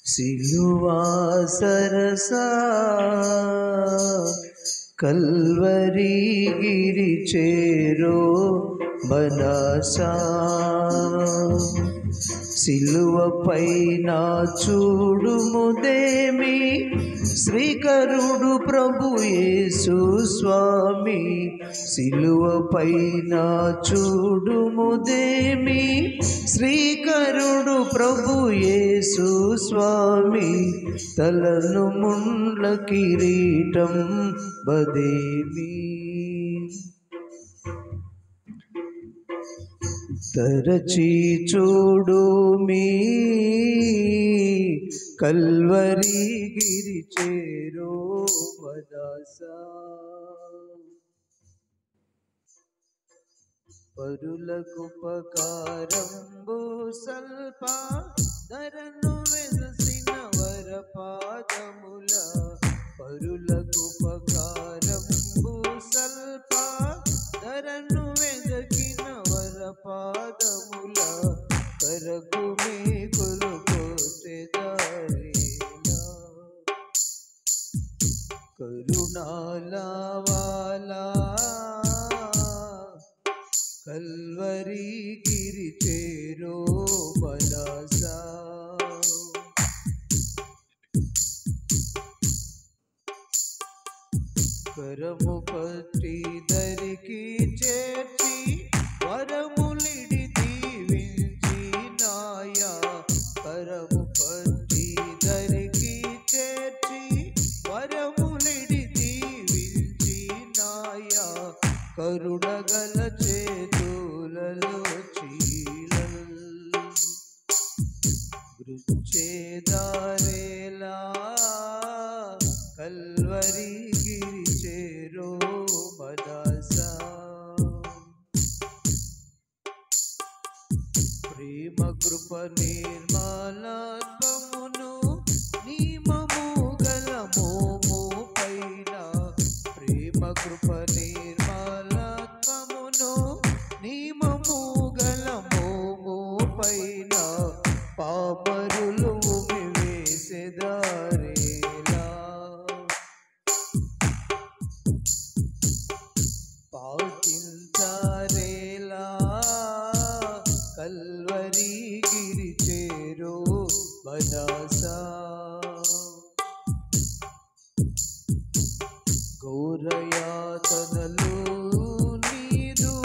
సిలువా సరసా Calvary గిరి చేరో మనసా సిలువ పైన చూడుముదేమి శ్రీకరుడు ప్రభు యేసు స్వామి సిలువ పైన చూడుముదేమి శ్రీకరుడు ప్రభు యేసు స్వామి తలను ముండ్ల కిరీటం బదేమి తరచి చూడు మీ కల్వరి గిరి చేరో మదాసా పరులకుపకారంబు సల్ప ధరను వెలసిన వరపాదముల పరులకుపకారంబు సల్ప ధరను వెదకిన వరపాదముల కరకు మేకులు కోసెదారేలా కరుణాలవాలా కల్వరి గిరి చేరో మనసా కరము పట్టి దరికి చేర్చి వరములిడి దీవించి నాయా కరము పట్టి దరికి చేర్చి వరములిడి దీవించి నాయా కరుణగల చేతులలో చీలల్ గృచ్చేదారేలా కల్వరి గిరి చేరో మదాసా ప్రేమ కృప నిర్మలత్వమును నియమము గల మోము పైన ప్రేమ కృప నిర్మలత్వమును నియమము గల మోము పైన పాపరులు వేసెదారేలా పాటించారేలా కల్వరి గిరి చేరో మనసా ఘోరయాతనలు నీరు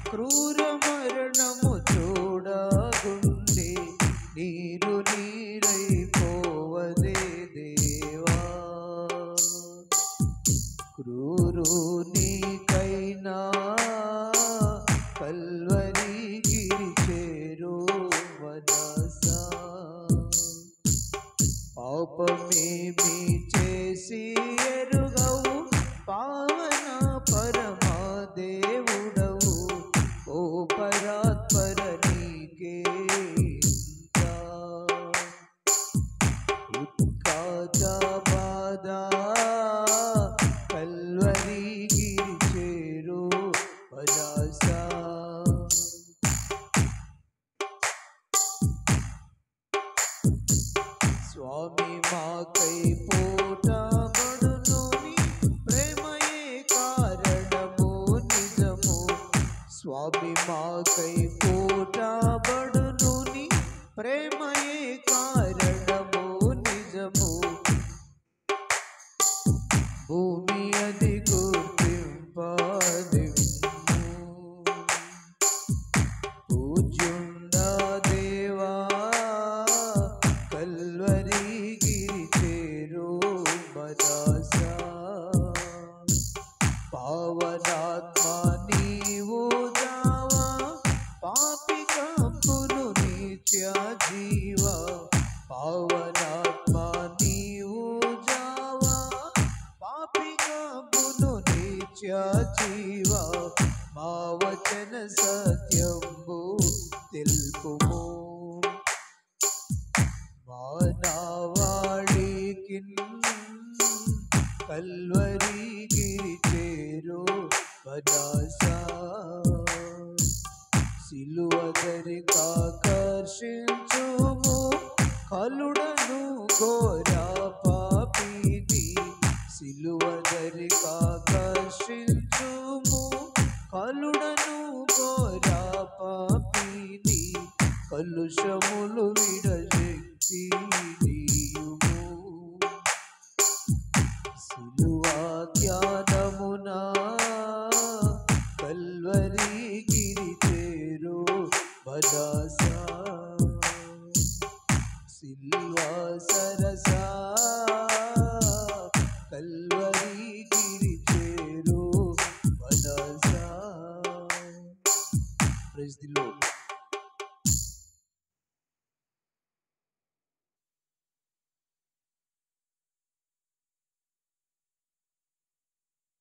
క్రూర మరణము చూడగుండే నీరు నీరైపోవదే దేవా క్రూరునికైనా కల్వరి గిరి చేరో మనసా పాపమేమి చేసి ఎరుగవు పావన పరమా దేవుడవు ఓ పరాత్పర నీకే ఉత్కాచ బాధ కల్వరి గిరి చేరో మనసా స్వామి మాకై పోటబడును నీ ప్రేమయే కారణము నిజము స్వామి మాకై పోటబడును నీ ప్రేమయే కారణము నిజము భూమి అది గుర్తింపదిమ్ము పూజ్యుండా దేవా కల్వరి గిరి చేరో మనసా పావనాత్మ నీవు జావా పాపి కంపును నిత్య జీవ పావనాత్మ నీవు జావా పాపి కంపును నిత్య జీవ మా వచన సత్యంబు తెలుపుము మానవాళికిన్ కల్వరి గిరి చేరో మనసా సిలువ దరికాకర్షించుము కలుడను గోరా పాపిని సిలువ దరికాకర్షించుము కలుడను గోరా పాపిని కలుషములు విడశక్తి నీయుము సిలువా ధ్యానమునా కల్వరి గిరి చేరు భదాసా సిల్వా సరసా కల్వరి గిరి చేరు భదాసా. Praise the lord.